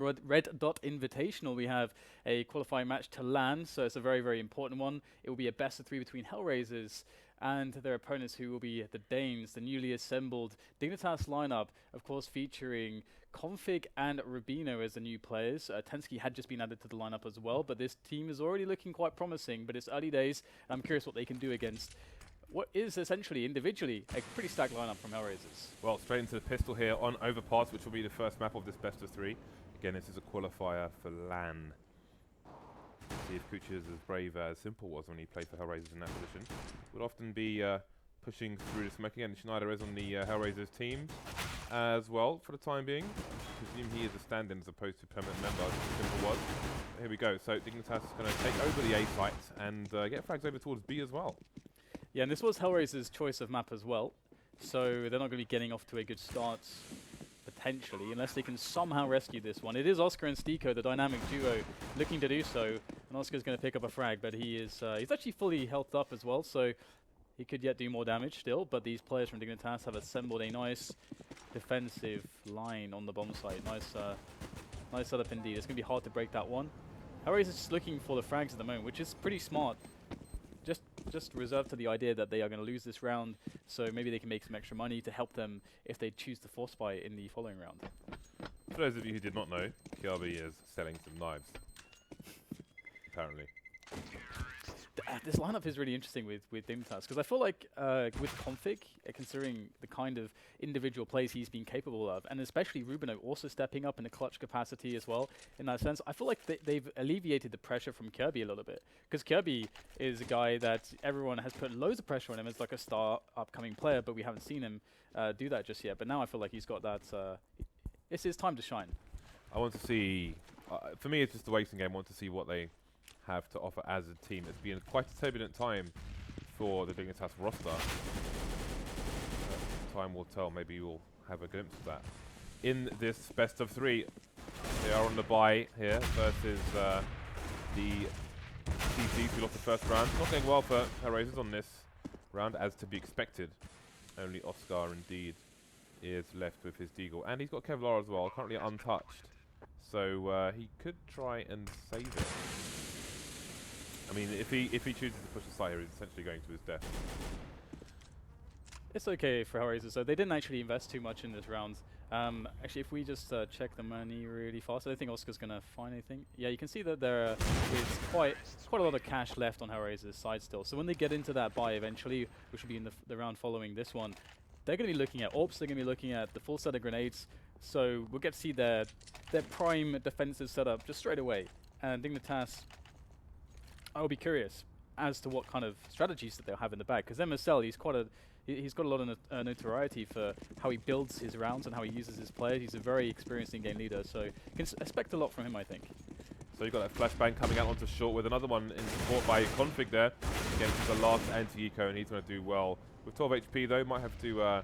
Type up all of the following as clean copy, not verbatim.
Red Dot Invitational, we have a qualifying match to LAN, so it's a very, very important one. It will be a best of 3 between Hellraisers and their opponents, who will be the Danes, the newly assembled Dignitas Lineup, of course featuring kUcheR and RUBINO as the new players. tenzki had just been added to the lineup as well, but this team is already looking quite promising, but it's early days. I'm curious what they can do against what is essentially, individually, a pretty stacked lineup from Hellraisers. Well, straight into the pistol here on Overpass, which will be the first map of this best of 3. Again, this is a qualifier for LAN. See if kUcheR is as brave as Simple was when he played for Hellraisers in that position. Would often be pushing through the smoke. Again, Schneider is on the Hellraisers team as well for the time being. I presume he is a stand-in as opposed to permanent member, as Simple was. Here we go. So Dignitas is going to take over the A site and get frags over towards B as well. Yeah, and this was Hellraisers' choice of map as well, so they're not going to be getting off to a good start, potentially, unless they can somehow rescue this one. It is oskar and STYKO, the dynamic duo, looking to do so, and oskar's going to pick up a frag, but he's actually fully healthed up as well, so he could yet do more damage still, but these players from Dignitas have assembled a nice defensive line on the bomb site. Nice setup indeed. It's going to be hard to break that one. Hellraisers is just looking for the frags at the moment, which is pretty smart. Just reserved to the idea that they are going to lose this round, so maybe they can make some extra money to help them if they choose to force buy in the following round. For those of you who did not know, Kjaerbye is selling some knives. Apparently. This lineup is really interesting with Dignitas, because I feel like with kUcheR, considering the kind of individual plays he's been capable of, and especially RUBINO also stepping up in the clutch capacity as well, in that sense, I feel like they've alleviated the pressure from Kjærbye a little bit. Because Kjærbye is a guy that everyone has put loads of pressure on him as like a star upcoming player, but we haven't seen him do that just yet. But now I feel like he's got that, it's his time to shine. I want to see, for me it's just a waiting game. I want to see what they have to offer as a team. It's been quite a turbulent time for the Dignitas roster. Time will tell. Maybe we'll have a glimpse of that in this best of 3. They are on the bye here versus the CCs who lost the first round. Not going well for Hellraisers on this round, as to be expected. Only oskar indeed is left with his deagle, and he's got Kevlar as well, currently untouched. So he could try and save it. I mean, if he chooses to push aside here, he's essentially going to his death. It's okay for Hellraisers, so they didn't actually invest too much in this round. Actually, if we just check the money really fast, I don't think oskar's going to find anything. Yeah, you can see that there is quite a lot of cash left on Hellraisers' side still. So when they get into that buy eventually, which will be in the round following this one, they're going to be looking at AWPs, they're going to be looking at the full set of grenades. So we'll get to see their prime defensive setup just straight away. And Dignitas, I will be curious as to what kind of strategies that they'll have in the bag, because MSL, he's got a lot of notoriety for how he builds his rounds and how he uses his players. He's a very experienced in-game leader, so you can expect a lot from him, I think. So you've got that flashbang coming out onto short with another one in support by kUcheR there. Again, this is the last anti-eco, and he's going to do well. With 12 HP though, might have to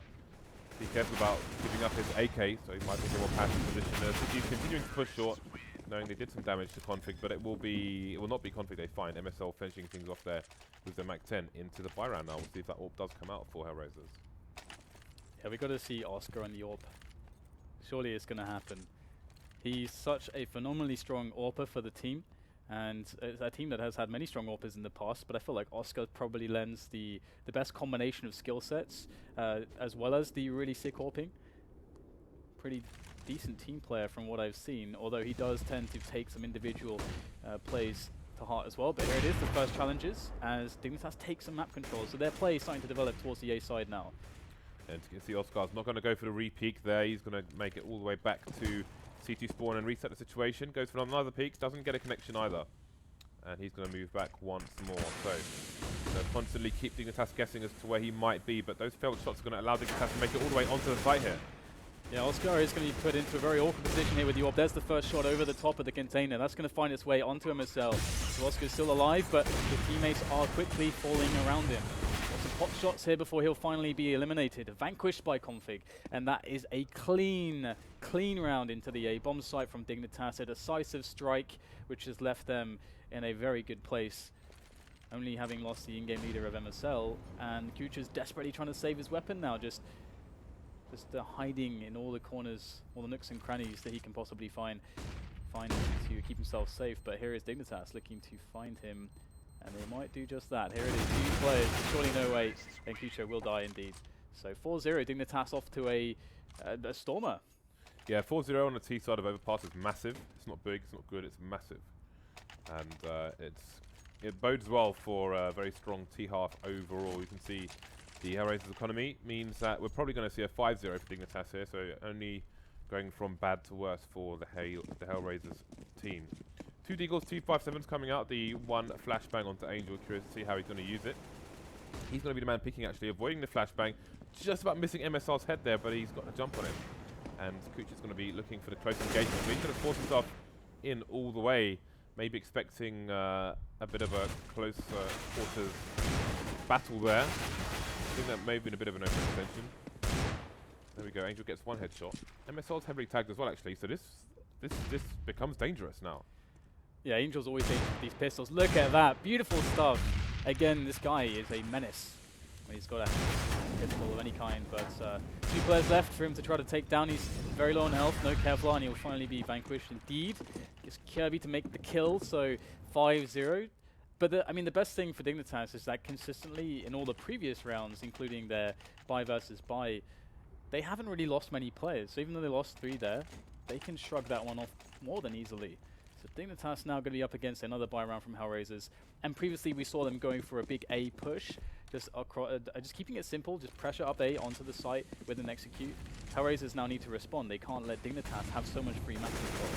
be careful about giving up his AK, so he might take a more passive position. He's continuing to push short, knowing they did some damage to kUcheR, but it will not be kUcheR they find. MSL finishing things off there with the Mac 10 into the buy round now. We'll see if that AWP does come out for Hellraisers. Yeah, we got to see oskar on the AWP. Surely it's going to happen. He's such a phenomenally strong AWPer for the team, and it's a team that has had many strong AWPers in the past, but I feel like oskar probably lends the best combination of skill sets, as well as the really sick AWPing. Pretty decent team player from what I've seen, although he does tend to take some individual plays to heart as well. But here it is, the first challenges, as Dignitas takes some map control, so their play is starting to develop towards the A side now. And you can see oskar's not going to go for the re-peek there. He's going to make it all the way back to C2 spawn and reset the situation. Goes for another peek, doesn't get a connection either. And he's going to move back once more. So they'll constantly keep Dignitas guessing as to where he might be, but those failed shots are going to allow Dignitas to make it all the way onto the site here. Yeah, oskar is going to be put into a very awkward position here with the AWP. There's the first shot over the top of the container. That's going to find its way onto MSL. So oskar's still alive, but his teammates are quickly falling around him. Some pot shots here before he'll finally be eliminated. Vanquished by kUcheR. And that is a clean round into the A bomb site from Dignitas. A decisive strike, which has left them in a very good place, only having lost the in-game leader of MSL. And kUcheR's desperately trying to save his weapon now, just hiding in all the corners, all the nooks and crannies that he can possibly find. find to keep himself safe. But here is Dignitas looking to find him, and they might do just that. Here it is, 2 players, surely no way, and kUcheR will die indeed. So 4-0, Dignitas off to a stormer. Yeah, 4-0 on the T side of Overpass is massive. It's not big, it's not good, it's massive. And it bodes well for a very strong T half overall. You can see the Hellraisers economy means that we're probably going to see a 5-0 for Dignitas here, so only going from bad to worse for the Hellraisers team. 2 Deagles, 2 5-7s coming out. The one flashbang onto Angel. Curious to see how he's going to use it. He's going to be the man picking, actually, avoiding the flashbang. Just about missing MSL's head there, but he's got a jump on him. And kUcheR's going to be looking for the close engagement. So he's going to force himself in all the way, maybe expecting a bit of a close quarters battle there. I think that may have been a bit of an overextension. There we go, Angel gets 1 headshot. MSL's heavily tagged as well, actually, so this becomes dangerous now. Yeah, Angel's always dangerous with these pistols. Look at that, beautiful stuff. Again, this guy is a menace when he's got a pistol of any kind, but 2 players left for him to try to take down. He's very low on health, no Kevlar, and he'll finally be vanquished indeed. Gets Kjærbye to make the kill, so 5-0. But I mean, the best thing for Dignitas is that consistently in all the previous rounds, including their bye versus bye, they haven't really lost many players. So even though they lost 3 there, they can shrug that one off more than easily. So Dignitas now going to be up against another bye round from Hellraisers. And previously we saw them going for a big A push, just keeping it simple, just pressure up A onto the site with an execute. Hellraisers now need to respond. They can't let Dignitas have so much free map control.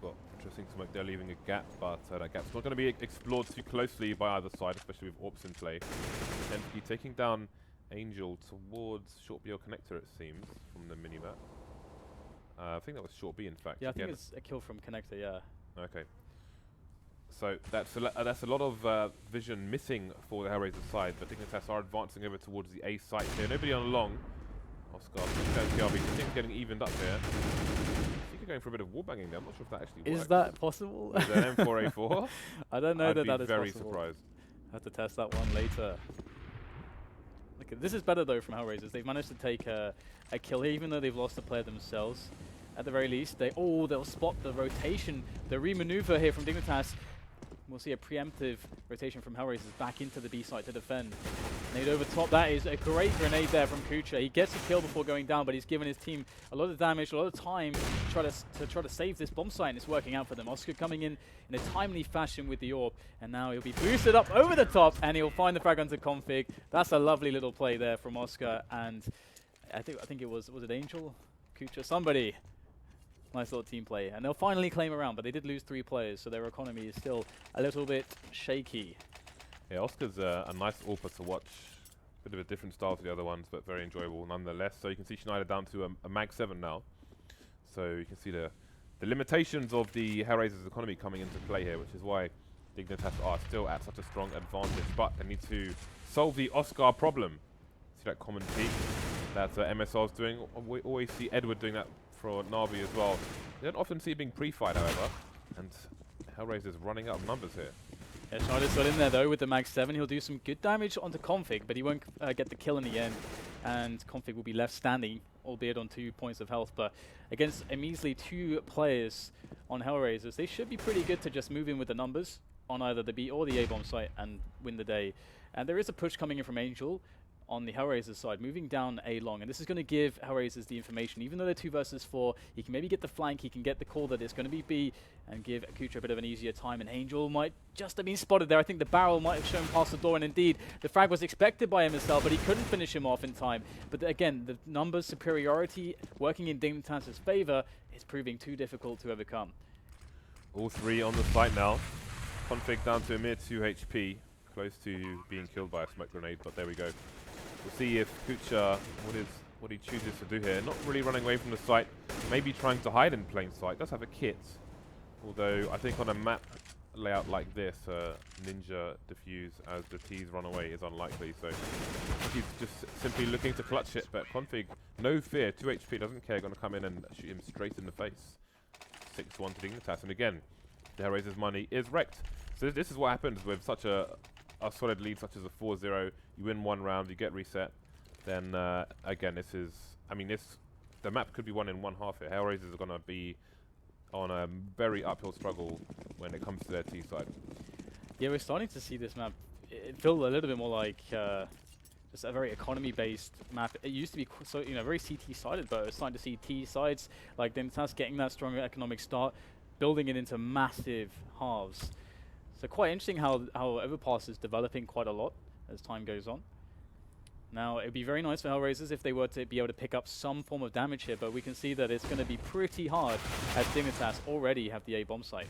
Well, interesting to make they're leaving a gap, but that gap's not going to be explored too closely by either side, especially with AWPs in play. tenzki taking down Angel towards short B or connector, it seems, from the minimap. I think that was short B, in fact. Yeah, I think it's a kill from connector, yeah. Okay. So that's a lot of vision missing for the Hellraisers side, but Dignitas are advancing over towards the A site here. Nobody on long. Oskar, Kjaerbye, things getting evened up here. I think you're going for a bit of wallbanging there. I'm not sure if that actually works. Is that possible? Is that M4A4? I don't know that is possible. I'd be very surprised. I have to test that one later. Okay, this is better though from Hellraisers. They've managed to take a kill here, even though they've lost a player themselves. At the very least, they'll spot the rotation, the remaneuver here from Dignitas. We'll see a preemptive rotation from Hellraisers back into the B site to defend. Nade over top, that is a great grenade there from kUcheR. He gets a kill before going down, but he's given his team a lot of damage, a lot of time to try to save this bomb site, and it's working out for them. Oskar coming in a timely fashion with the AWP, and now he'll be boosted up over the top, and he'll find the frag onto config. That's a lovely little play there from Oskar, and I think it was it Angel? kUcheR? Somebody. Nice little team play. And they'll finally claim a round, but they did lose 3 players, so their economy is still a little bit shaky. Yeah, Oscar's a nice AWPer to watch. Bit of a different style to the other ones, but very enjoyable nonetheless. So you can see Schneider down to a mag 7 now. So you can see the limitations of the Hellraisers economy coming into play here, which is why Dignitas are still at such a strong advantage. But they need to solve the Oskar problem. See that common peak that MSL's doing? We always see Edward doing that for Navi as well. You don't often see it being pre-fight, however, and Hellraiser's running out of numbers here. Yeah, Schneider's got in there though with the mag 7. He'll do some good damage onto config, but he won't get the kill in the end, and config will be left standing, albeit on 2 points of health. But against a measly 2 players on Hellraisers, they should be pretty good to just move in with the numbers on either the B or the A bomb site and win the day. And there is a push coming in from Angel on the Hellraisers side, moving down A long, and this is going to give Hellraisers the information. Even though they're 2 versus 4, he can maybe get the flank, he can get the call that it's going to be B, and give kUcheR a bit of an easier time, and Angel might just have been spotted there. I think the barrel might have shown past the door, and indeed, the frag was expected by MSL, but he couldn't finish him off in time. But again, the numbers superiority working in Dignitas' favor is proving too difficult to overcome. All 3 on the site now. Config down to a mere 2 HP, close to being killed by a smoke grenade, but there we go. We'll see if kUcheR, what he chooses to do here. Not really running away from the site, maybe trying to hide in plain sight. Does have a kit, although I think on a map layout like this, ninja defuse as the T's run away is unlikely. So he's just simply looking to clutch it, but config, no fear, 2 HP, doesn't care, going to come in and shoot him straight in the face. 6-1 to Dignitas, and again, the Hellraisers' money is wrecked. So this is what happens with such a solid lead such as a 4-0, you win 1 round, you get reset, then again, this the map could be won in one half here. Hellraisers are going to be on a very uphill struggle when it comes to their T side. Yeah, we're starting to see this map. It feels a little bit more like just a very economy-based map. It used to be so, you know, very CT-sided, but we're starting to see T sides like Dignitas getting that stronger economic start, building it into massive halves. So quite interesting how Overpass is developing quite a lot as time goes on. Now, it would be very nice for Hellraisers if they were to be able to pick up some form of damage here, but we can see that it's going to be pretty hard as Dignitas already have the A bomb site.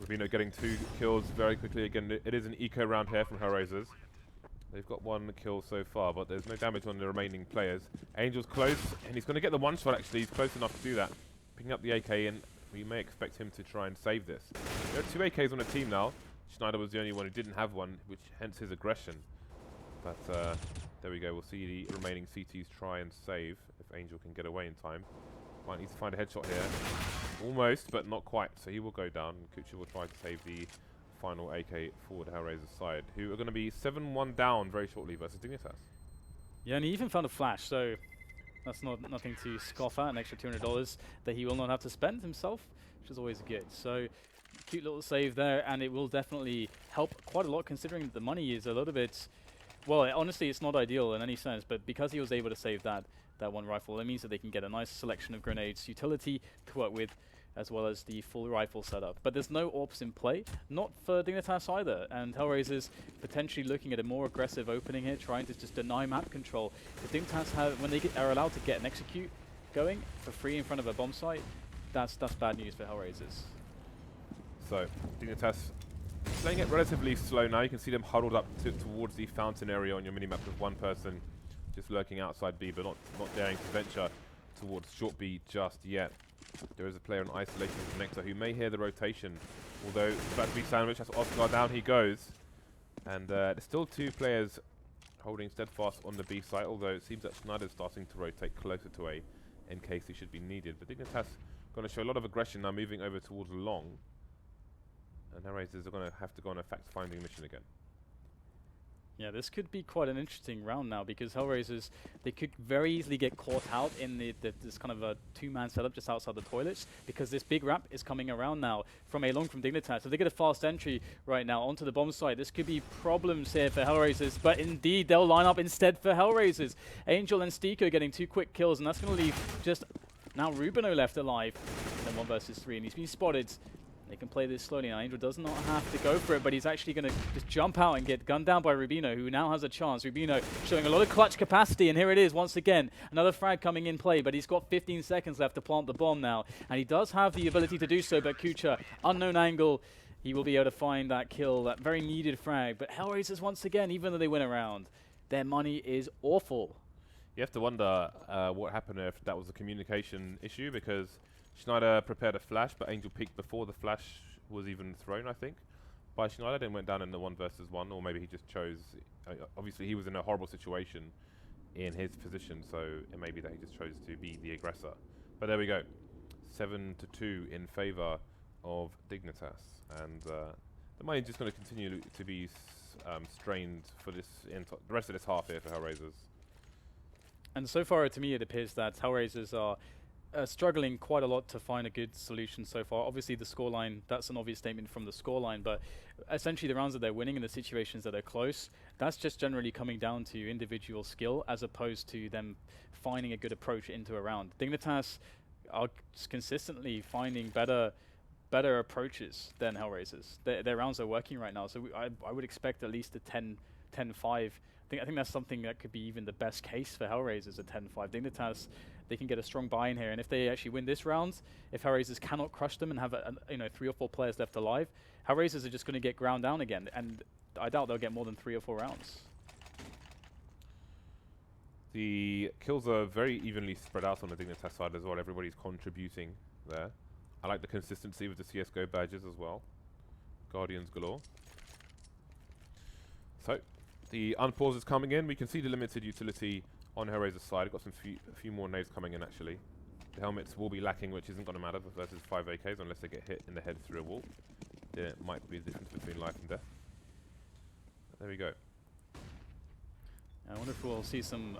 RUBINO getting 2 kills very quickly. Again, it is an eco round here from Hellraisers. They've got 1 kill so far, but there's no damage on the remaining players. Angel's close, and he's going to get the 1 shot actually. He's close enough to do that. Picking up the AK, and we may expect him to try and save this. There are 2 AKs on the team now. Schneider was the only one who didn't have one, which hence his aggression. But there we go. We'll see the remaining CTs try and save if Angel can get away in time. Might need to find a headshot here. Almost, but not quite. So he will go down. kUcheR will try to save the final AK forward Hellraisers side, who are going to be 7-1 down very shortly versus Dignitas. Yeah, and he even found a flash, so that's nothing to scoff at. An extra $200 that he will not have to spend himself, which is always good. So cute little save there, and it will definitely help quite a lot considering that the money is a little bit... Well, honestly, it's not ideal in any sense, but because he was able to save that 1 rifle, it means that they can get a nice selection of grenades, utility to work with, as well as the full rifle setup. But there's no AWPs in play, not for Dignitas either, and Hellraisers potentially looking at a more aggressive opening here, trying to just deny map control. If Dignitas have, when they are allowed to get an execute going for free in front of a bomb site, that's bad news for Hellraisers. So, Dignitas playing it relatively slow now. You can see them huddled up towards the fountain area on your minimap with 1 person just lurking outside B, but not daring to venture towards short B just yet. There is a player in isolation with Nectar who may hear the rotation, although it's about to be sandwiched. That's Oskar, down he goes. And there's still 2 players holding steadfast on the B site, although it seems that Schneider's starting to rotate closer to A in case he should be needed. But Dignitas going to show a lot of aggression now, moving over towards long. And Hellraisers are going to have to go on a fact-finding mission again. Yeah, this could be quite an interesting round now, because Hellraisers, they could very easily get caught out in this kind of a 2-man setup just outside the toilets, because this big ramp is coming around now from A-long from Dignitas. So they get a fast entry right now onto the bomb site. This could be problems here for Hellraisers, but indeed they'll line up instead for Hellraisers. Angel and STYKO getting 2 quick kills, and that's going to leave just now RUBINO left alive. And then 1 versus 3, and he's been spotted. They can play this slowly now. Angel does not have to go for it, but he's actually going to just jump out and get gunned down by RUBINO, who now has a chance. RUBINO showing a lot of clutch capacity, and here it is once again. Another frag coming in play, but he's got 15 seconds left to plant the bomb now. And he does have the ability to do so, but kUcheR, unknown angle, he will be able to find that kill, that very needed frag. But Hellraisers, once again, even though they win a round, their money is awful. You have to wonder what happened if that was a communication issue, because Schneider prepared a flash, but Angel peeked before the flash was even thrown, I think, by Schneider, then went down in the 1 versus 1, or maybe he just chose... obviously, he was in a horrible situation in his position, so it may be that he just chose to be the aggressor. But there we go. 7-2 in favour of Dignitas. And the money is just going to continue to be strained for this the rest of this half here for Hellraisers. And so far, to me, it appears that Hellraisers are struggling quite a lot to find a good solution so far. Obviously, the scoreline, that's an obvious statement from the scoreline, but essentially the rounds that they're winning and the situations that are close, that's just generally coming down to individual skill as opposed to them finding a good approach into a round. Dignitas are consistently finding better approaches than Hellraisers. Their rounds are working right now, so I would expect at least a 10-5. I think that's something that could be even the best case for Hellraisers, a 10-5. Dignitas, they can get a strong buy-in here, and if they actually win this round, if Hellraisers cannot crush them and have 3 or 4 players left alive, Hellraisers are just going to get ground down again, and I doubt they'll get more than 3 or 4 rounds. The kills are very evenly spread out on the Dignitas side as well. Everybody's contributing there. I like the consistency with the CSGO badges as well. Guardians galore. So, the unpause is coming in. We can see the limited utility on Hellraiser's side. I've got a few more nades coming in actually. The helmets will be lacking, which isn't going to matter versus 5 AKs unless they get hit in the head through a wall. There might be a difference between life and death. But there we go. I wonder if we'll see some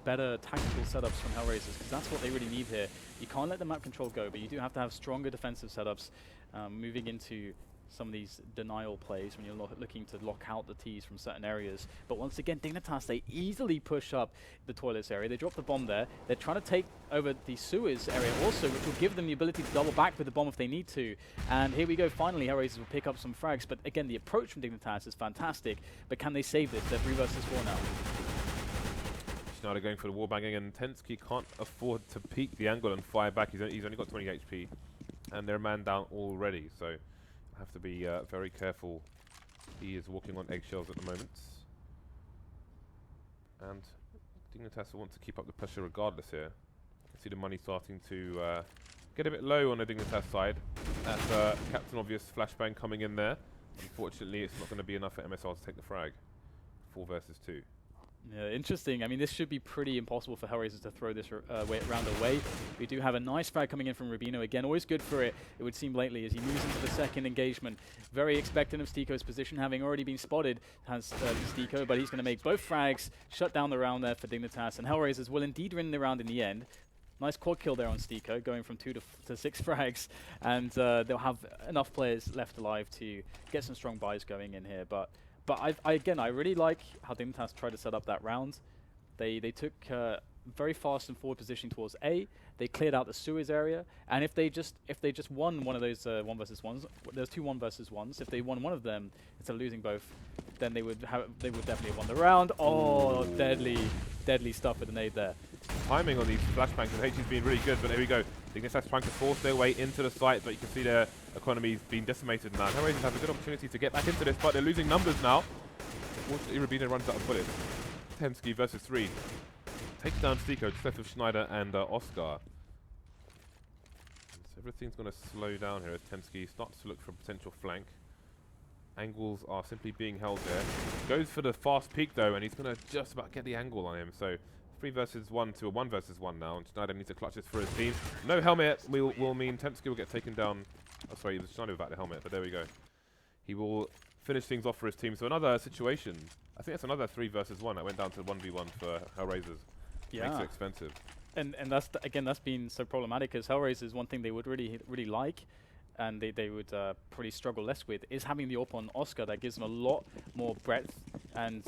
better tactical setups from Hellraisers, because that's what they really need here. You can't let the map control go, but you do have to have stronger defensive setups moving into some of these denial plays when you're looking to lock out the Ts from certain areas. But once again, Dignitas, they easily push up the toilets area. They drop the bomb there. They're trying to take over the sewers area also, which will give them the ability to double back with the bomb if they need to. And here we go, finally, Hellraisers will pick up some frags. But again, the approach from Dignitas is fantastic. But can they save this? They're 3 versus 4 now. Schneider going for the wall banging, and tenzki can't afford to peek the angle and fire back. He's only got 20 HP, and they're a man down already. So have to be very careful. He is walking on eggshells at the moment. And Dignitas want to keep up the pressure regardless here. You can see the money starting to get a bit low on the Dignitas side. That's Captain Obvious flashbang coming in there. Unfortunately, it's not going to be enough for MSL to take the frag. 4 versus 2. Yeah, interesting. I mean, this should be pretty impossible for Hellraisers to throw this round away. We do have a nice frag coming in from RUBINO. Again, always good for it would seem lately, as he moves into the second engagement. Very expectant of STYKO's position, having already been spotted, has STYKO, but he's going to make both frags, shut down the round there for Dignitas, and Hellraisers will indeed win the round in the end. Nice quad kill there on STYKO, going from 2 to 6 frags, and they'll have enough players left alive to get some strong buys going in here. But again, I really like how Dignitas tried to set up that round. They took very fast and forward positioning towards A. They cleared out the sewers area, and if they just won one of those 1 versus 1s, there's 2 1 versus 1s. If they won one of them instead of losing both, then they would definitely have won the round. Oh, deadly stuff with the nade there. Timing on these flashbangs and HG's been really good, but here we go. Dignitas trying to force their way into the site, but you can see their economy's been decimated now. Hellraisers have a good opportunity to get back into this, but they're losing numbers now. Unfortunately, RUBINO runs out of bullets. tenzki versus 3. Takes down STYKO, just left with Schneider and oskar. So everything's going to slow down here as tenzki starts to look for a potential flank. Angles are simply being held there. Goes for the fast peek though, and he's going to just about get the angle on him. So 3 versus 1 to a 1 versus 1 now, and Schneider needs to clutch this for his team. No helmet will mean tenzki will get taken down. Oh, sorry, it was Schneider without the helmet, but there we go. He will finish things off for his team. So another situation. I think that's another 3 versus 1 that went down to 1v1 for Hellraisers. Yeah. Makes it expensive. And that's again, that's been so problematic, because Hellraisers, one thing they would really like, and they would probably struggle less with, is having the AWP on oskar. That gives them a lot more breadth and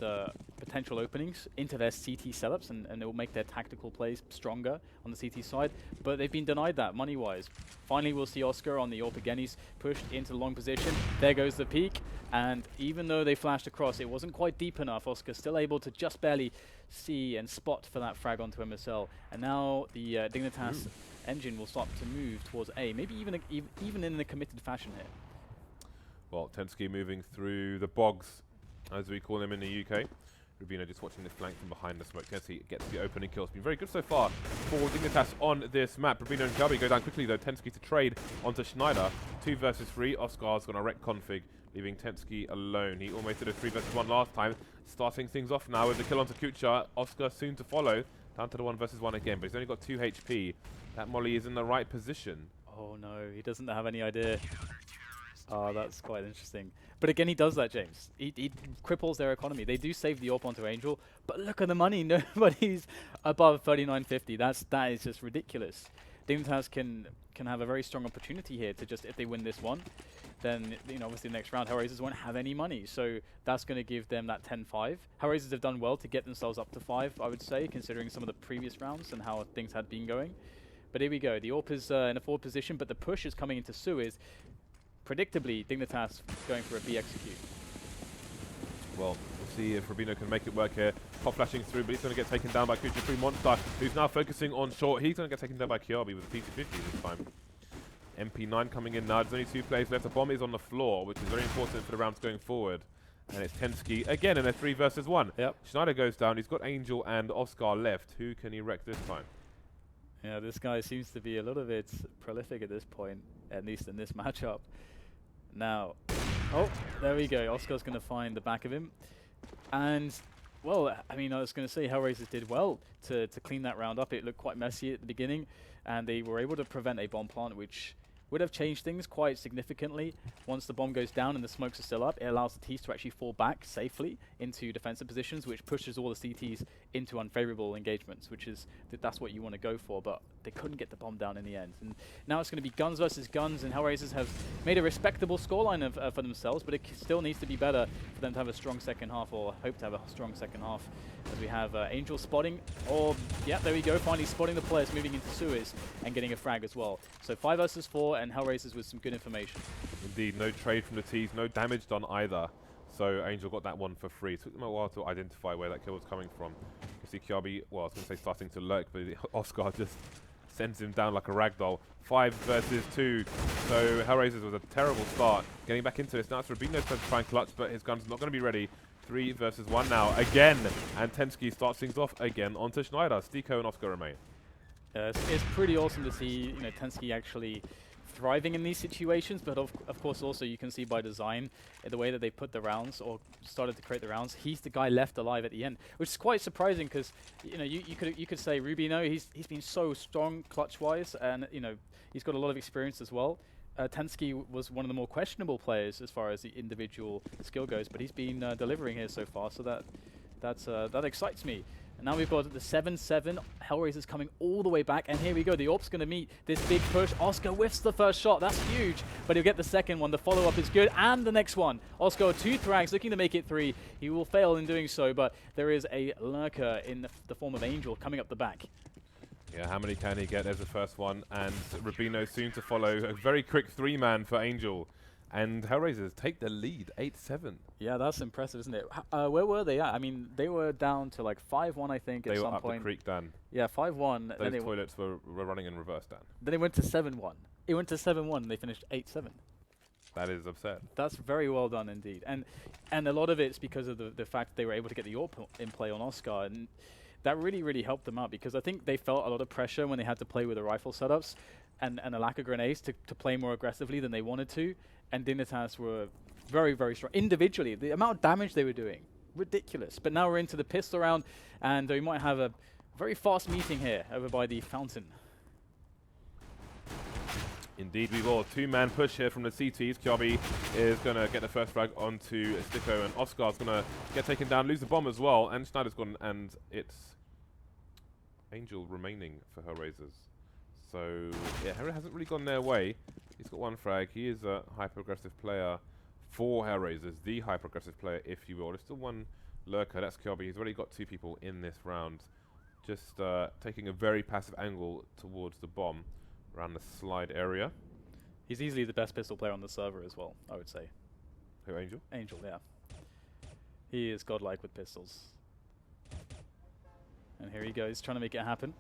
potential openings into their CT setups, and it will make their tactical plays stronger on the CT side. But they've been denied that money-wise. Finally, we'll see oskar on the AWP again. He's pushed into the long position. There goes the peak, and even though they flashed across, it wasn't quite deep enough. oskar still able to just barely see and spot for that frag onto MSL. And now the Dignitas engine will start to move towards A, maybe even in a committed fashion here. Well, tenzki moving through the bogs, as we call them in the UK. RUBINO just watching the flank from behind the smoke. tenzki gets the opening kill. It's been very good so far for Dignitas on this map. RUBINO and Kjærbye go down quickly though. tenzki to trade onto Schneider. 2 versus 3. oskar's going to wreck config, leaving tenzki alone. He almost did a 3 versus 1 last time. Starting things off now with the kill onto kUcheR. oskar soon to follow. Down to the 1 versus 1 again, but he's only got 2 HP. That molly is in the right position. Oh no, he doesn't have any idea. Oh, that's quite interesting. But again, he does that, James. He cripples their economy. They do save the AWP onto Angel, but look at the money. Nobody's above 39.50. That is just ridiculous. Dignitas can have a very strong opportunity here to just, if they win this one, then obviously the next round Hellraisers won't have any money. So that's going to give them that 10-5. Hellraisers have done well to get themselves up to 5, I would say, considering some of the previous rounds and how things had been going. But here we go. The AWP is in a forward position, but the push is coming into sewers. Predictably, Dignitas going for a B execute. Well, we'll see if RUBINO can make it work here. Pop flashing through, but he's going to get taken down by kUcheR Free Monster, who's now focusing on short. He's going to get taken down by Kjærbye with a PC-50 this time. MP9 coming in now. There's only 2 players left. The bomb is on the floor, which is very important for the rounds going forward. And it's tenzki again in a 3 versus 1. Yep. Schneider goes down. He's got Angel and oskar left. Who can he wreck this time? Yeah, this guy seems to be a little bit prolific at this point, at least in this matchup. Now, oh, there we go. oskar's going to find the back of him. And, well, I mean, I was going to say Hellraisers did well to clean that round up. It looked quite messy at the beginning, and they were able to prevent a bomb plant, which would have changed things quite significantly. Once the bomb goes down and the smokes are still up, it allows the Ts to actually fall back safely into defensive positions, which pushes all the CTs into unfavorable engagements, which is that's what you want to go for, but they couldn't get the bomb down in the end. And now it's going to be guns versus guns, and Hellraisers have made a respectable scoreline for themselves, but it still needs to be better for them to have a strong second half, or hope to have a strong second half, as we have Angel spotting, or yeah, there we go, finally spotting the players moving into sewers and getting a frag as well. So 5 versus 4, and Hellraisers with some good information. Indeed, no trade from the Ts, no damage done either. So Angel got that one for free. It took them a while to identify where that kill was coming from. You see Kjaerbye, well, I was going to say starting to lurk, but Oskar just sends him down like a ragdoll. 5 versus 2. So Hellraisers was a terrible start. Getting back into this. Now it's RUBINO's turn to try and clutch, but his gun's not going to be ready. 3 versus 1 now. Again. And tenzki starts things off again onto Schneider. STYKO and Oskar remain. It's pretty awesome to see, you know, tenzki actually thriving in these situations, but of course also you can see by design the way that they put the rounds or started to create the rounds. He's the guy left alive at the end, which is quite surprising because you know you could say RUBINO, he's been so strong clutch wise, and you know he's got a lot of experience as well. tenzki was one of the more questionable players as far as the individual skill goes, but he's been delivering here so far, so that excites me. And now we've got the 7-7, Hellraisers coming all the way back, and here we go, the AWP's going to meet this big push. Oskar whiffs the first shot, that's huge, but he'll get the second one, the follow-up is good, and the next one. Oskar 2 frags, looking to make it 3. He will fail in doing so, but there is a lurker in the form of Angel coming up the back. Yeah, how many can he get? There's the first one, and RUBINO soon to follow. A very quick 3-man for Angel. And Hellraisers take the lead, 8-7. Yeah, that's impressive, isn't it? Where were they at? I mean, they were down to like 5-1, I think, at some point. They were up the creek, Dan. Yeah, 5-1. Those toilets were running in reverse, Dan. Then it went to 7-1. It went to 7-1, and they finished 8-7. That is upset. That's very well done indeed. And a lot of it's because of the fact they were able to get the AWP in play on Oskar, and that really, really helped them out, because I think they felt a lot of pressure when they had to play with the rifle setups and a lack of grenades to play more aggressively than they wanted to. And Dignitas were very, very strong. Individually, the amount of damage they were doing, ridiculous. But now we're into the pistol round, and we might have a very fast meeting here over by the fountain. Indeed we will. 2-man push here from the CTs. Kjaerbye is going to get the first frag onto STYKO, and Oskar's going to get taken down, lose the bomb as well, and Schneider's gone, and it's Angel remaining for Hellraisers. So, yeah, Harry hasn't really gone their way. He's got 1 frag. He is a hyper-aggressive player for Hellraisers, the hyper-aggressive player, if you will. There's still 1 lurker. That's Kjaerbye. He's already got 2 people in this round. Just taking a very passive angle towards the bomb around the slide area. He's easily the best pistol player on the server as well, I would say. Who, Angel? Angel, yeah. He is godlike with pistols. And here he goes, trying to make it happen.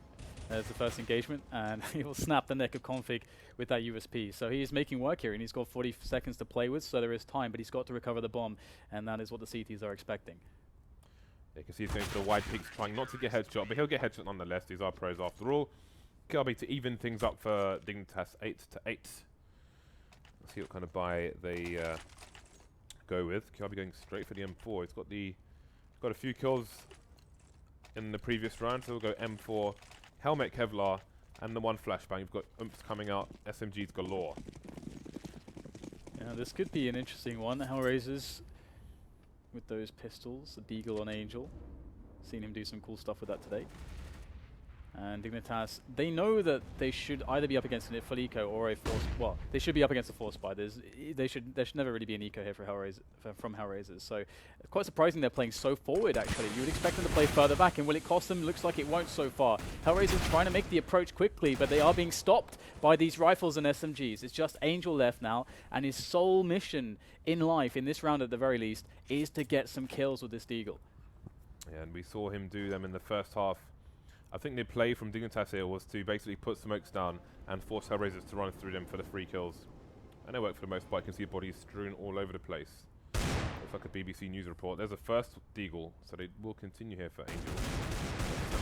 There's the first engagement, and he will snap the neck of config with that USP. So he is making work here, and he's got 40 seconds to play with, so there is time, but he's got to recover the bomb, and that is what the CTs are expecting. You can see he's going to the wide peaks, trying not to get headshot, but he'll get headshot nonetheless. These are pros after all. Kjaerbye to even things up for Dignitas, 8-8. Let's see what kind of buy they go with. Kjaerbye going straight for the M4. He's got a few kills in the previous round, so we'll go M4. Helmet Kevlar, and the 1 flashbang. You've got umps coming out, SMGs galore. Yeah, this could be an interesting one. Hellraisers with those pistols, the Deagle on Angel. Seen him do some cool stuff with that today. And Dignitas, they know that they should either be up against an Ifalico or a force. Well, they should be up against a force buy. There should never really be an eco here for from Hellraisers. So quite surprising they're playing so forward. Actually, you would expect them to play further back, and will it cost them? Looks like it won't so far. Hellraisers trying to make the approach quickly, but they are being stopped by these rifles and SMGs. It's just Angel left now, and his sole mission in life, in this round at the very least, is to get some kills with this Deagle. Yeah, and we saw him do them in the first half. I think the play from Dignitas here was to basically put smokes down and force Hellraisers to run through them for the free kills. And they work for the most part. You can see bodies strewn all over the place. Looks like a BBC News report. There's a first Deagle, so they will continue here for Angel.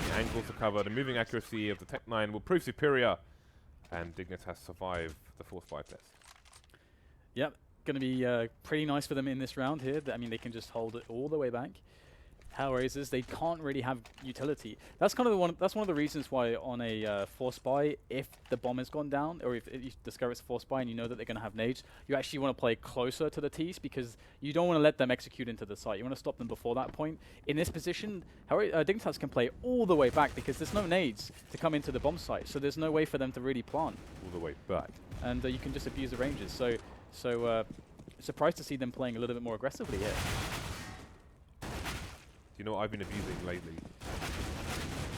The angles are covered. The moving accuracy of the Tech 9 will prove superior, and Dignitas survive the force buy test. Yep, going to be pretty nice for them in this round here. I mean, they can just hold it all the way back. Hellraisers, they can't really have utility. That's kind of that's one of the reasons why on a force buy, if the bomb has gone down, or if you discover it's a force buy and you know that they're going to have nades, you actually want to play closer to the T's because you don't want to let them execute into the site. You want to stop them before that point. In this position, Dignitas can play all the way back because there's no nades to come into the bomb site, so there's no way for them to really plant. All the way back. And you can just abuse the ranges. So surprised to see them playing a little bit more aggressively here. Do you know what I've been abusing lately?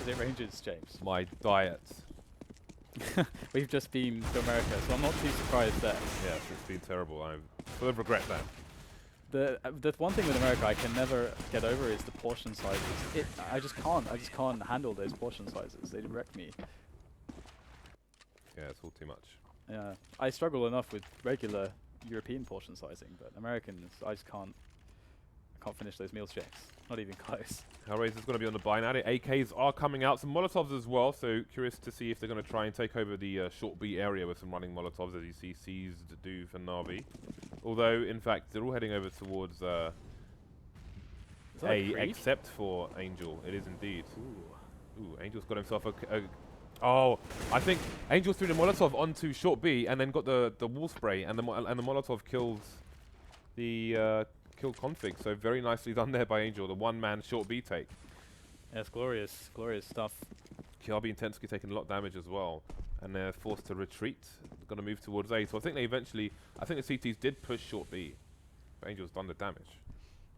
Is it ranges, James? My diet. We've just been to America, so I'm not too surprised there. Yes, it's been terrible. I full of regret that. The one thing with America I can never get over is the portion sizes. I just can't handle those portion sizes. They wreck me. Yeah, it's all too much. Yeah, I struggle enough with regular European portion sizing, but Americans, I can't finish those meal checks. Not even close. Hellraiser's going to be on the buy now. The AKs are coming out. Some Molotovs as well, so curious to see if they're going to try and take over the short B area with some running Molotovs, as you see Seized do for Na'Vi. Although, in fact, they're all heading over towards A, except for Angel. It is indeed. Ooh, Angel's got himself a oh, I think Angel threw the Molotov onto short B and then got the wall spray, and the Molotov kills the kill config. So very nicely done there by Angel. The one-man short B take. Yes, glorious stuff. Kjaerbye and tenzki taking a lot of damage as well, and they're forced to retreat. Going to move towards A. So I think they eventually, I think the CTs did push short B, but Angel's done the damage.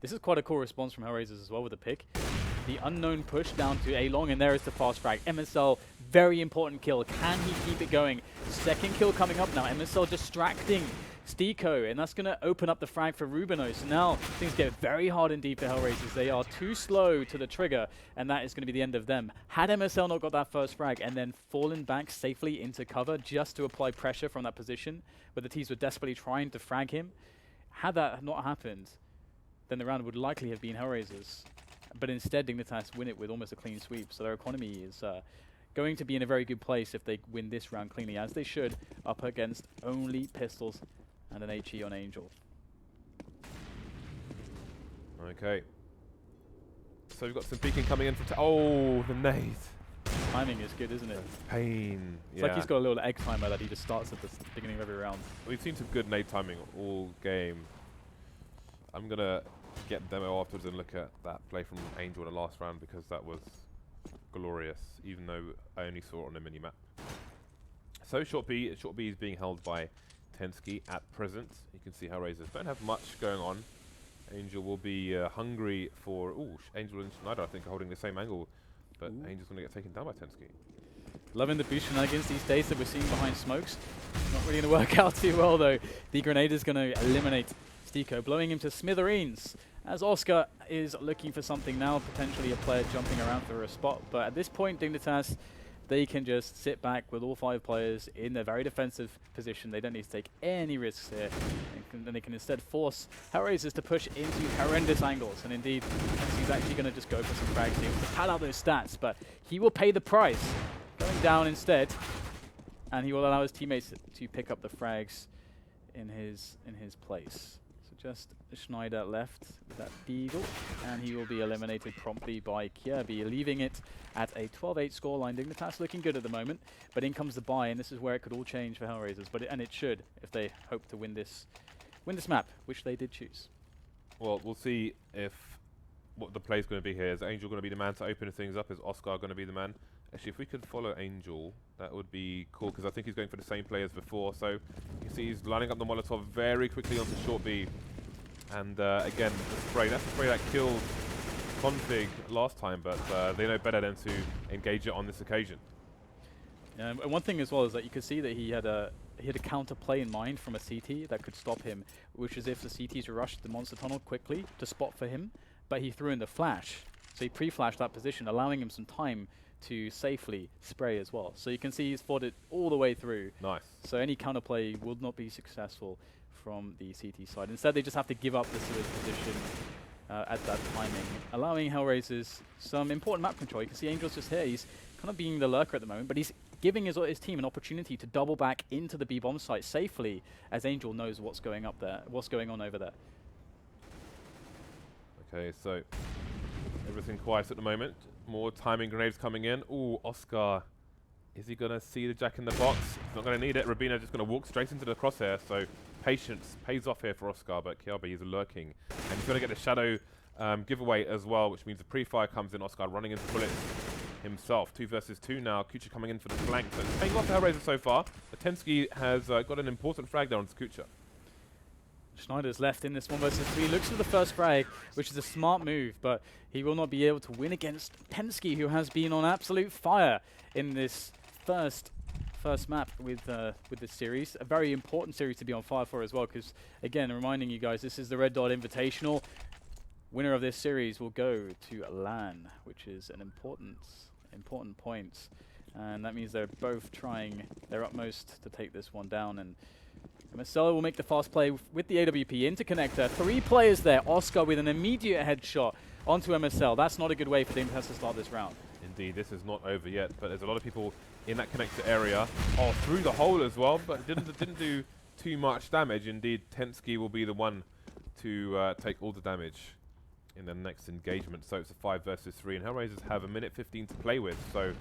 This is quite a cool response from Hellraisers as well with the pick. The unknown push down to A long, and there is the fast frag. MSL, very important kill. Can he keep it going? Second kill coming up now. MSL distracting STYKO, and that's going to open up the frag for RUBINO. So now things get very hard indeed for Hellraisers. They are too slow to the trigger, and that is going to be the end of them. Had MSL not got that first frag and then fallen back safely into cover just to apply pressure from that position, where the T's were desperately trying to frag him, had that not happened, then the round would likely have been Hellraisers. But instead, Dignitas win it with almost a clean sweep. So their economy is going to be in a very good place if they win this round cleanly, as they should, up against only pistols and an HE on Angel. Okay. So we've got some peeking coming in from... oh, the nade. Timing is good, isn't it? Pain. It's like he's got a little egg timer that he just starts at the beginning of every round. We've seen some good nade timing all game. I'm going to get demo afterwards and look at that play from Angel in the last round, because that was glorious, even though I only saw it on the mini-map. So short B is being held by tenzki at present. You can see Hellraisers don't have much going on. Angel will be hungry for... ooh, Angel and Schneider I think are holding the same angle, but Angel's going to get taken down by tenzki. Loving the boost shenanigans these days that we're seeing behind smokes. Not really going to work out too well though. The grenade is going to eliminate STYKO, blowing him to smithereens, as Oskar is looking for something now, potentially a player jumping around for a spot. But at this point, Dignitas, they can just sit back with all 5 players in a very defensive position. They don't need to take any risks here. And they can instead force Hellraisers to push into horrendous angles. And indeed, he's actually going to just go for some frags here to pad out those stats. But he will pay the price, going down instead. And he will allow his teammates to pick up the frags in his place. Just Schneider left with that Beagle, and he will be eliminated promptly by Kjærbye, leaving it at a 12-8 scoreline. Dignitas looking good at the moment, but in comes the buy, and this is where it could all change for Hellraisers. And it should, if they hope to win this map, which they did choose. Well, we'll see if what the play is going to be here. Is Angel going to be the man to open things up? Is Oskar going to be the man? Actually, if we could follow Angel, that would be cool, because I think he's going for the same play as before. So you can see he's lining up the Molotov very quickly onto short B. And again, the spray. That's the spray that killed config last time, but they know better than to engage it on this occasion. And one thing as well is that you could see that he had a counter play in mind from a CT that could stop him, which is if the CTs rushed the monster tunnel quickly to spot for him, but he threw in the flash. So he pre-flashed that position, allowing him some time to safely spray as well. So you can see he's fought it all the way through. Nice. So any counterplay would not be successful from the CT side. Instead, they just have to give up this sort of position at that timing, allowing Hellraisers some important map control. You can see Angel's just here. He's kind of being the lurker at the moment, but he's giving his team an opportunity to double back into the B-bomb site safely, as Angel knows what's going on over there. Okay, so Everything quiet at the moment. More timing grenades coming in. Ooh, Oskar. Is he going to see the jack in the box? He's not going to need it. RUBINO just going to walk straight into the crosshair. So patience pays off here for Oskar, but Kjærbye is lurking. And he's going to get the shadow giveaway as well, which means the pre-fire comes in. Oskar running into bullets himself. 2 versus 2 now. kUcheR coming in for the flank. So it's paying off the Hellraiser so far. The tenzki has got an important frag there on kUcheR. Schneider's left in this 1 versus 3. Looks for the first frag, which is a smart move, but he will not be able to win against tenzki, who has been on absolute fire in this first map with this series. A very important series to be on fire for as well, because again, reminding you guys, this is the Red Dot Invitational. Winner of this series will go to LAN, which is an important point, and that means they're both trying their utmost to take this one down. And MSL will make the fast play with the AWP into connector. 3 players there. Oskar with an immediate headshot onto MSL. That's not a good way for Dignitas to start this round. Indeed, this is not over yet, but there's a lot of people in that connector area. Oh, through the hole as well, but didn't do too much damage. Indeed, tenzki will be the one to take all the damage in the next engagement. So it's a 5 versus 3, and Hellraisers have 1:15 to play with, so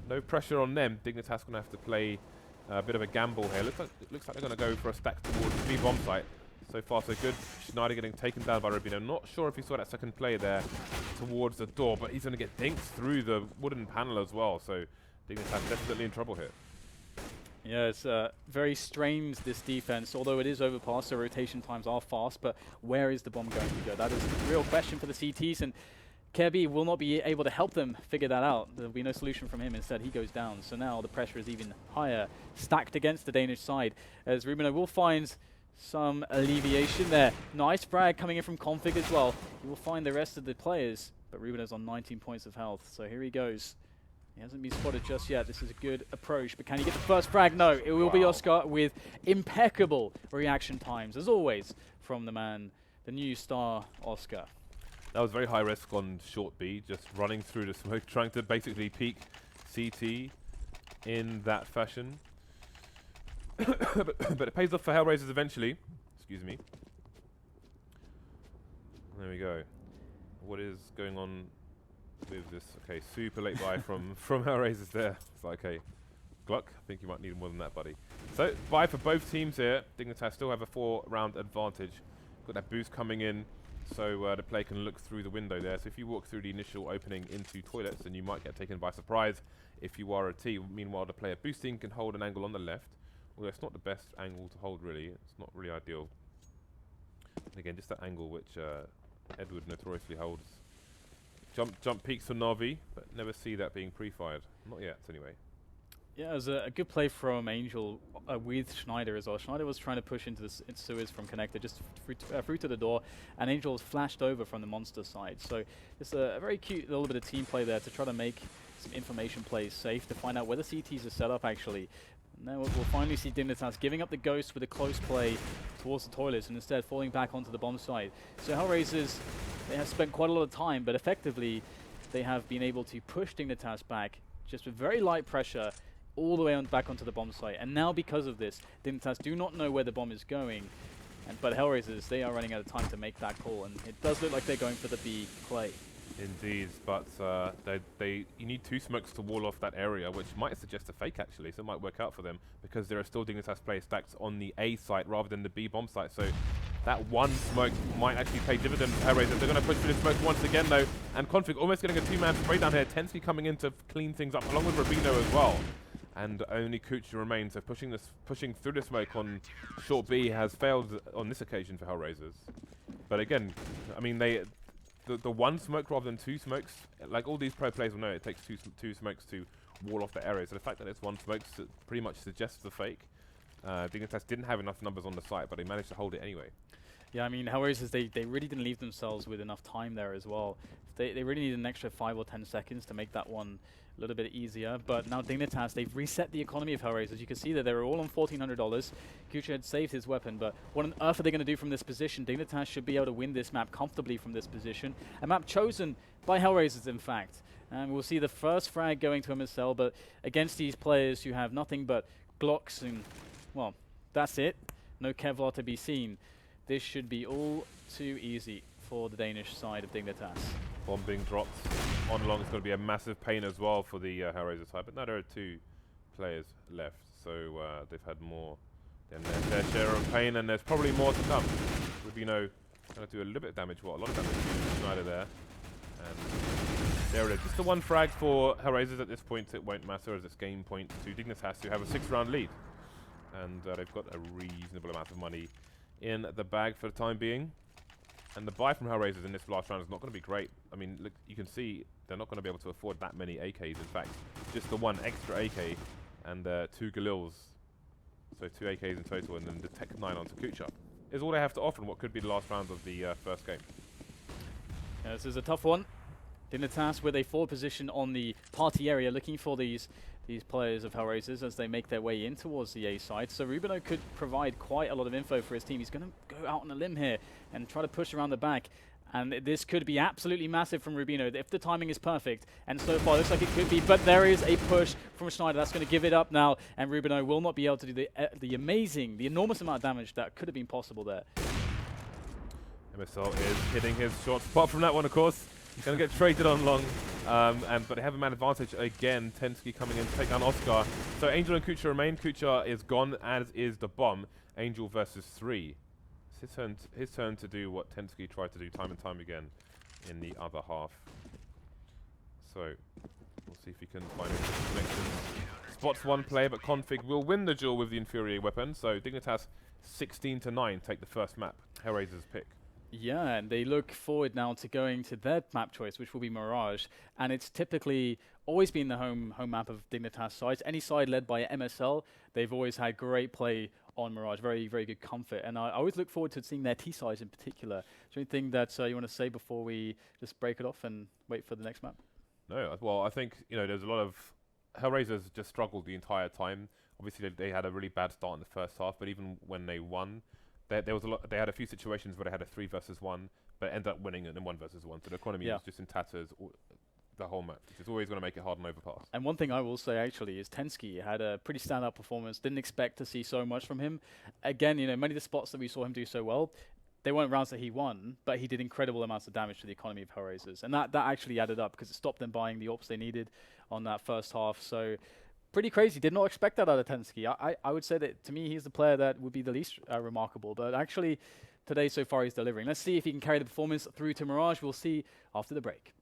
no pressure on them. Dignitas going to have to play a bit of a gamble here. Looks like they're going to go for a stack towards the B bomb site. So far so good. Schneider getting taken down by RUBINO. Not sure if he saw that second play there towards the door, but he's going to get dinked through the wooden panel as well. So Dignitas definitely in trouble here. Yeah, it's very strained, this defense. Although it is Overpass, so rotation times are fast, but where is the bomb going to go? That is the real question for the CTs, and Kjærbye will not be able to help them figure that out. There will be no solution from him. Instead, he goes down. So now the pressure is even higher, stacked against the Danish side, as RUBINO will find some alleviation there. Nice frag coming in from config as well. He will find the rest of the players, but RUBINO's on 19 points of health. So here he goes. He hasn't been spotted just yet. This is a good approach, but can he get the first frag? No, it will be Oskar with impeccable reaction times, as always, from the man, the new star, Oskar. That was very high risk on short B, just running through the smoke, trying to basically peek CT in that fashion. but it pays off for Hellraisers eventually. Excuse me. There we go. What is going on with this? Okay, super late buy from Hellraisers there. It's like, okay, Gluck, I think you might need more than that, buddy. So, buy for both teams here. Dignitas still have a 4-round advantage. Got that boost coming in, so the player can look through the window there. So if you walk through the initial opening into toilets, then you might get taken by surprise if you are a T. Meanwhile, the player boosting can hold an angle on the left. Although it's not the best angle to hold, really. It's not really ideal. And again, just that angle which Edward notoriously holds. Jump peaks for Navi, but never see that being pre-fired. Not yet, anyway. Yeah, it was a good play from Angel with Schneider as well. Schneider was trying to push into sewers from connector, just through to the door, and Angel was flashed over from the monster side. So it's a very cute little bit of team play there to try to make some information plays safe, to find out where the CTs are set up, actually. And then we'll finally see Dignitas giving up the ghost with a close play towards the toilets and instead falling back onto the bomb side. So Hellraisers, they have spent quite a lot of time, but effectively they have been able to push Dignitas back just with very light pressure all the way back onto the bomb site. And now because of this, Dignitas do not know where the bomb is going. But Hellraisers, they are running out of time to make that call, and it does look like they're going for the B play. Indeed, but you need 2 smokes to wall off that area, which might suggest a fake actually, so it might work out for them because there are still Dignitas players stacked on the A site rather than the B bomb site. So that one smoke might actually pay dividends to Hellraisers. They're going to push through the smoke once again though, and Config almost getting a 2-man spray down here. tenzki coming in to clean things up along with RUBINO as well. And only kUcheR remains, so pushing through the smoke on short B has failed on this occasion for Hellraisers. But again, I mean the one smoke rather than 2 smokes, like all these pro players will know, it takes two smokes to wall off the area. So the fact that it's 1 smoke pretty much suggests the fake. Dignitas didn't have enough numbers on the site, but they managed to hold it anyway. Yeah, I mean, Hellraisers, they really didn't leave themselves with enough time there as well. They really needed an extra 5 or 10 seconds to make that one a little bit easier. But now Dignitas, they've reset the economy of Hellraisers. You can see that they were all on $1,400. kUcheR had saved his weapon, but what on earth are they going to do from this position? Dignitas should be able to win this map comfortably from this position. A map chosen by Hellraisers, in fact. And we'll see the first frag going to MSL, but against these players who have nothing but Glocks and, well, that's it. No Kevlar to be seen. This should be all too easy for the Danish side of Dignitas. Bomb being dropped on long is going to be a massive pain as well for the Hellraisers side. But now there are 2 players left, so they've had more than their share of pain, and there's probably more to come. RUBINO going to do a little bit of damage, a lot of damage to Schneider there. And there it is. Just the 1 frag for Hellraisers at this point. It won't matter as it's game point to Dignitas, who have a 6-round lead. And they've got a reasonable amount of money in the bag for the time being. And the buy from Hellraisers in this last round is not going to be great. I mean, look, you can see they're not going to be able to afford that many AKs. In fact, just the 1 extra AK and 2 Galils. So 2 AKs in total, and then the Tech 9 onto kUcheR is all they have to offer in what could be the last round of the first game. Yeah, this is a tough one. Dignitas with a forward position on the party area, looking for these players of Hellraisers as they make their way in towards the A side. So RUBINO could provide quite a lot of info for his team. He's going to go out on a limb here and try to push around the back. And this could be absolutely massive from RUBINO if the timing is perfect. And so far, it looks like it could be. But there is a push from Schneider. That's going to give it up now. And RUBINO will not be able to do the enormous amount of damage that could have been possible there. MSL is hitting his shots. Apart from that one, of course, he's going to get traded on long. But they have a man advantage again. tenzki coming in to take down oskar. So Angel and kUcheR remain. kUcheR is gone, as is the bomb. Angel versus 3. It's his turn to do what tenzki tried to do time and time again in the other half. So we'll see if he can find a connection. Spots 1 player, but Config will win the duel with the inferior weapon. So Dignitas 16-9 take the first map. Hellraisers pick. Yeah, and they look forward now to going to their map choice, which will be Mirage. And it's typically always been the home map of Dignitas sides. Any side led by MSL, they've always had great play on Mirage, very, very good comfort. And I always look forward to seeing their T sides in particular. Is there anything that you want to say before we just break it off and wait for the next map? No, well, I think, there's a lot of Hellraisers just struggled the entire time. Obviously, they had a really bad start in the first half, but even when they won, there was a lot. They had a few situations where they had a 3 versus 1, but ended up winning it in 1 versus 1. So the economy was just in tatters the whole match, which is always going to make it hard on Overpass. And one thing I will say actually is tenzki had a pretty standout performance. Didn't expect to see so much from him. Again, many of the spots that we saw him do so well, they weren't rounds that he won, but he did incredible amounts of damage to the economy of Hellraisers, and that actually added up because it stopped them buying the AWPs they needed on that first half. So pretty crazy. Did not expect that out of tenzki. I would say that to me he's the player that would be the least remarkable, but actually today so far he's delivering. Let's see if he can carry the performance through to Mirage. We'll see after the break.